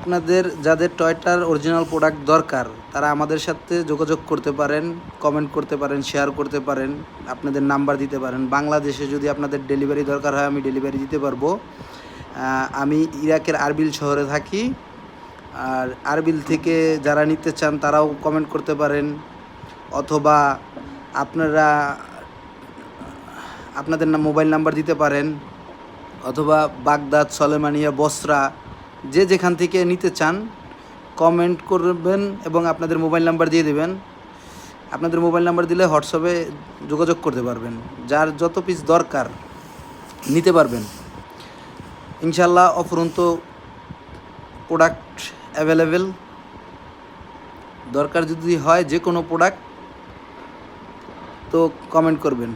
আপনাদের যাদের টয়টার original product দরকার তারা আমাদের সাথে যোগাযোগ করতে পারেন, কমেন্ট করতে পারেন, শেয়ার করতে পারেন, আপনাদের নাম্বার দিতে পারেন। বাংলাদেশে যদি আপনাদের ডেলিভারি দরকার হয় আমি ডেলিভারি দিতে পারবো। আমি ইরাকের আরবিল শহরে থাকি। আর আরবিল থেকে যারা নিতে চান তারাও কমেন্ট করতে পারেন, অথবা আপনারা আপনাদের মোবাইল নাম্বার দিতে পারেন, অথবা বাগদাদ, সলেমানিয়া, বসরা যে যেখান থেকে নিতে চান কমেন্ট করবেন এবং আপনাদের মোবাইল নাম্বার দিয়ে দেবেন। আপনাদের মোবাইল নাম্বার দিলে হোয়াটসঅ্যাপে যোগাযোগ করতে পারবেন, যার যত পিস দরকার নিতে পারবেন। ইনশাল্লাহ অফুরন্ত প্রোডাক্ট অ্যাভেলেবেল। দরকার যদি হয় যে কোনো প্রোডাক্ট তো কমেন্ট করবেন।